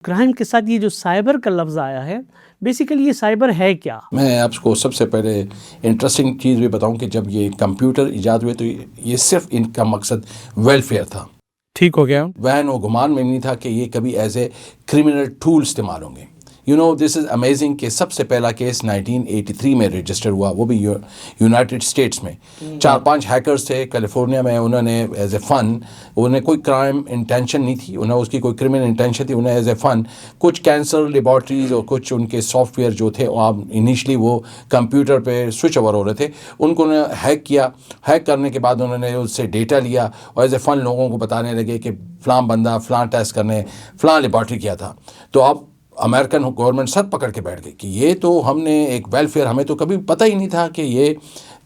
Crime کے ساتھ یہ جو سائبر کا لفظ آیا ہے، بیسیکلی یہ سائبر ہے کیا؟ میں آپ کو سب سے پہلے انٹرسٹنگ چیز بھی بتاؤں کہ جب یہ کمپیوٹر ایجاد ہوئے تو یہ صرف ان کا مقصد ویلفیئر تھا. ٹھیک ہو گیا. وہن و گمان میں نہیں تھا کہ یہ کبھی ایز اے کرمنل ٹول استعمال ہوں گے. دس از امیزنگ کہ سب سے پہلا کیس 1983 میں رجسٹر ہوا، وہ بھی یونائٹڈ اسٹیٹس میں. 4-5 ہیکرز تھے کیلیفورنیا میں. انہوں نے ایز اے فن، انہیں کوئی کرائم انٹینشن نہیں تھی، انہیں اس کی کوئی کرمنل انٹینشن تھی. انہیں ایز اے فن کچھ کینسر لیبارٹریز اور کچھ ان کے سافٹ ویئر جو تھے انیشلی وہ کمپیوٹر پہ سوئچ اوور ہو رہے تھے، ان کو انہوں نے ہیک کیا. ہیک کرنے کے بعد انہوں نے اس سے ڈیٹا لیا اور ایز اے فن لوگوں کو بتانے لگے کہ فلاں بندہ فلاں ٹیسٹ کرنے فلاں لیبارٹری کیا تھا. تو اب امریکن گورنمنٹ سر پکڑ کے بیٹھ گئی کہ یہ تو ہم نے ایک ویلفیئر، ہمیں تو کبھی پتہ ہی نہیں تھا کہ یہ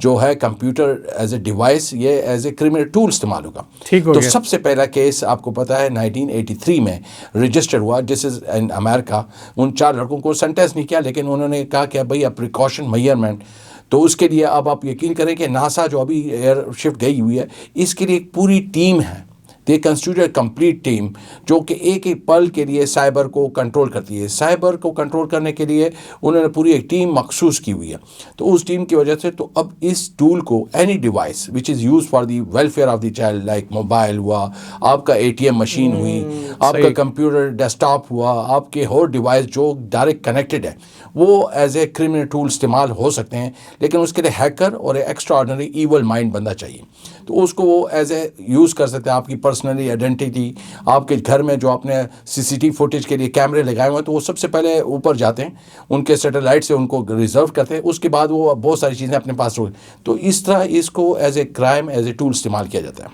جو ہے کمپیوٹر ایز اے ڈیوائس یہ ایز اے کرمنل ٹول استعمال ہوگا. تو سب سے پہلا کیس آپ کو پتہ ہے 1983 میں رجسٹر ہوا، جس از ان امریکہ. ان 4 لڑکوں کو سینٹینس نہیں کیا، لیکن انہوں نے کہا کہ بھائی اب پریکاشن میئرمنٹ. تو اس کے لیے اب آپ یقین کریں کہ ناسا جو ابھی ایئر شفٹ گئی ہوئی ہے، اس کے لیے ایک پوری ٹیم ہے. دے کنسٹیٹیوٹ کمپلیٹ ٹیم جو کہ ایک ایک پل کے لیے سائبر کو کنٹرول کرتی ہے. سائبر کو کنٹرول کرنے کے لیے انہوں نے پوری ایک ٹیم مخصوص کی ہوئی ہے. تو اس ٹیم کی وجہ سے تو اب اس ٹول کو any device which is use for the welfare of the child, like mobile ہوا، آپ کا ATM مشین ہوئی، آپ کا کمپیوٹر ڈیسک ٹاپ ہوا، آپ کے اور ڈیوائس جو ڈائریکٹ کنیکٹڈ ہے، وہ ایز اے کرمنل ٹول استعمال ہو سکتے ہیں. لیکن اس کے لیے ہیکر اور ایکسٹرا آرڈنری ایول مائنڈ بندہ چاہیے. تو اس کو وہ ایز اے یوز کر سکتے ہیں. آپ کی پرسنلی آئیڈینٹی، آپ کے گھر میں جو آپ نے CCTV فوٹیج کے لیے کیمرے لگائے ہوئے ہیں، تو وہ سب سے پہلے اوپر جاتے ہیں، ان کے سیٹلائٹ سے ان کو ریزرو کرتے ہیں. اس کے بعد وہ بہت ساری چیزیں اپنے پاس رکھتے ہیں. تو اس طرح اس کو as a crime as a tool استعمال کیا جاتا ہے.